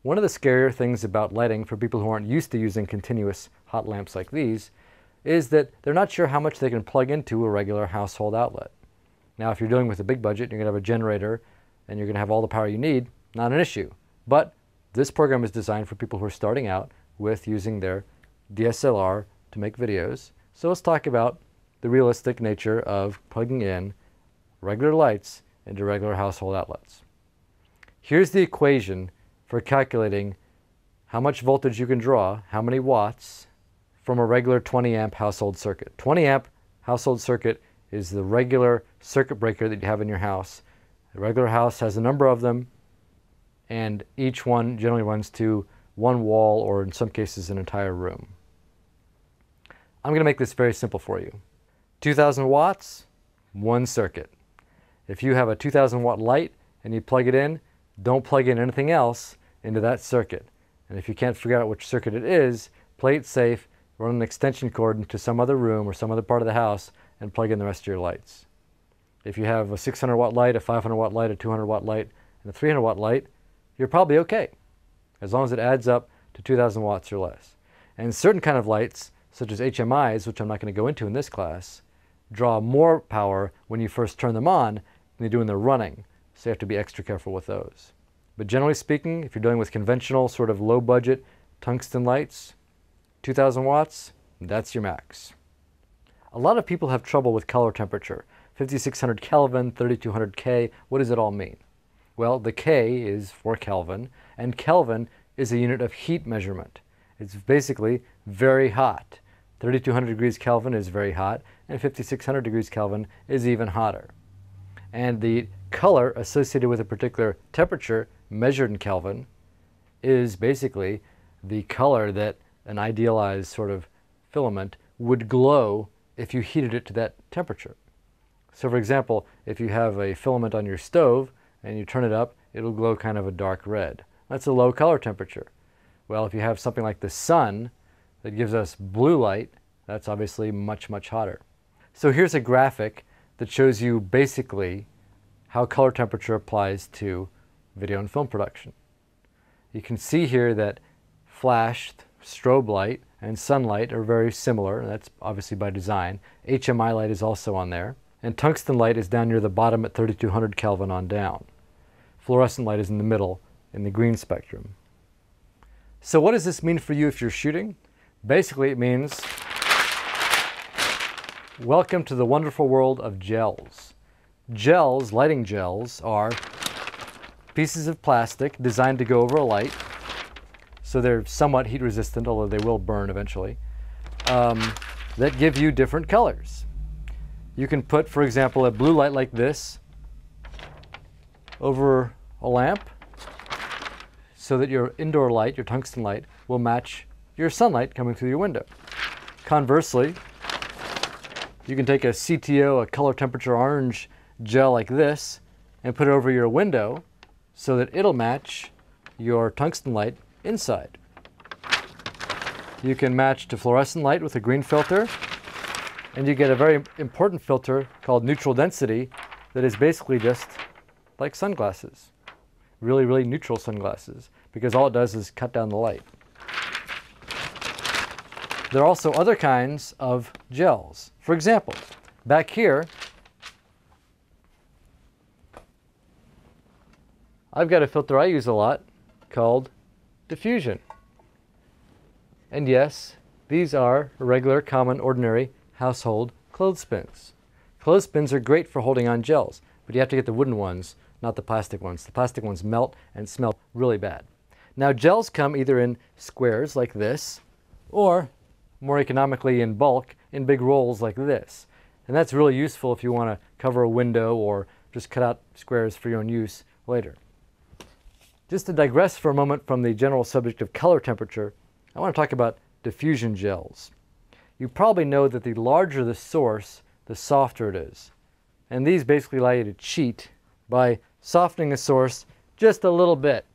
One of the scarier things about lighting for people who aren't used to using continuous hot lamps like these is that they're not sure how much they can plug into a regular household outlet. Now, if you're dealing with a big budget, you're going to have a generator and you're going to have all the power you need, not an issue. But this program is designed for people who are starting out with using their DSLR to make videos. So let's talk about the realistic nature of plugging in regular lights into regular household outlets. Here's the equation for calculating how much voltage you can draw, how many watts, from a regular 20 amp household circuit. 20 amp household circuit is the regular circuit breaker that you have in your house. A regular house has a number of them, and each one generally runs to one wall, or in some cases an entire room. I'm going to make this very simple for you. 2,000 watts, one circuit. If you have a 2,000 watt light and you plug it in, don't plug in anything else into that circuit. And if you can't figure out which circuit it is, play it safe, run an extension cord into some other room or some other part of the house and plug in the rest of your lights. If you have a 600 watt light, a 500 watt light, a 200 watt light, and a 300 watt light, you're probably okay, as long as it adds up to 2,000 watts or less. And certain kind of lights, such as HMIs, which I'm not going to go into in this class, draw more power when you first turn them on than they do when they're running, so you have to be extra careful with those. But generally speaking, if you're dealing with conventional sort of low budget tungsten lights, 2,000 watts, that's your max. A lot of people have trouble with color temperature. 5600 Kelvin, 3200 K, what does it all mean? Well, the K is for Kelvin, and Kelvin is a unit of heat measurement. It's basically very hot. 3200 degrees Kelvin is very hot, and 5600 degrees Kelvin is even hotter. And the color associated with a particular temperature measured in Kelvin is basically the color that an idealized sort of filament would glow if you heated it to that temperature. So for example, if you have a filament on your stove and you turn it up, it'll glow kind of a dark red. That's a low color temperature. Well, if you have something like the sun that gives us blue light, that's obviously much, much hotter. So here's a graphic that shows you basically how color temperature applies to video and film production. You can see here that flashed strobe light and sunlight are very similar. That's obviously by design. HMI light is also on there. And tungsten light is down near the bottom at 3200 Kelvin on down. Fluorescent light is in the middle in the green spectrum. So what does this mean for you if you're shooting? Basically it means welcome to the wonderful world of gels. Gels, lighting gels, are pieces of plastic designed to go over a light, so they're somewhat heat resistant, although they will burn eventually, that give you different colors. You can put, for example, a blue light like this over a lamp so that your indoor light, your tungsten light, will match your sunlight coming through your window. Conversely, you can take a CTO, a color temperature orange gel like this, and put it over your window so that it'll match your tungsten light inside. You can match to fluorescent light with a green filter, and you get a very important filter called neutral density that is basically just like sunglasses. Really, really neutral sunglasses, because all it does is cut down the light. There are also other kinds of gels. For example, back here, I've got a filter I use a lot called diffusion. And yes, these are regular, common, ordinary household clothespins. Clothespins are great for holding on gels, but you have to get the wooden ones, not the plastic ones. The plastic ones melt and smell really bad. Now, gels come either in squares like this, or more economically in bulk, in big rolls like this. And that's really useful if you want to cover a window or just cut out squares for your own use later. Just to digress for a moment from the general subject of color temperature, I want to talk about diffusion gels. You probably know that the larger the source, the softer it is. And these basically allow you to cheat by softening the source just a little bit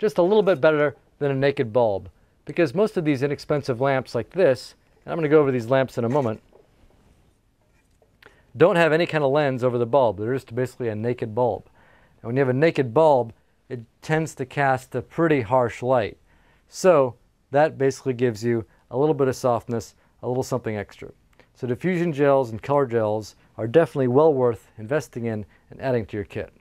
better than a naked bulb. Because most of these inexpensive lamps like this, and I'm going to go over these lamps in a moment, don't have any kind of lens over the bulb. They're just basically a naked bulb. And when you have a naked bulb, it tends to cast a pretty harsh light. So that basically gives you a little bit of softness, a little something extra. So diffusion gels and color gels are definitely well worth investing in and adding to your kit.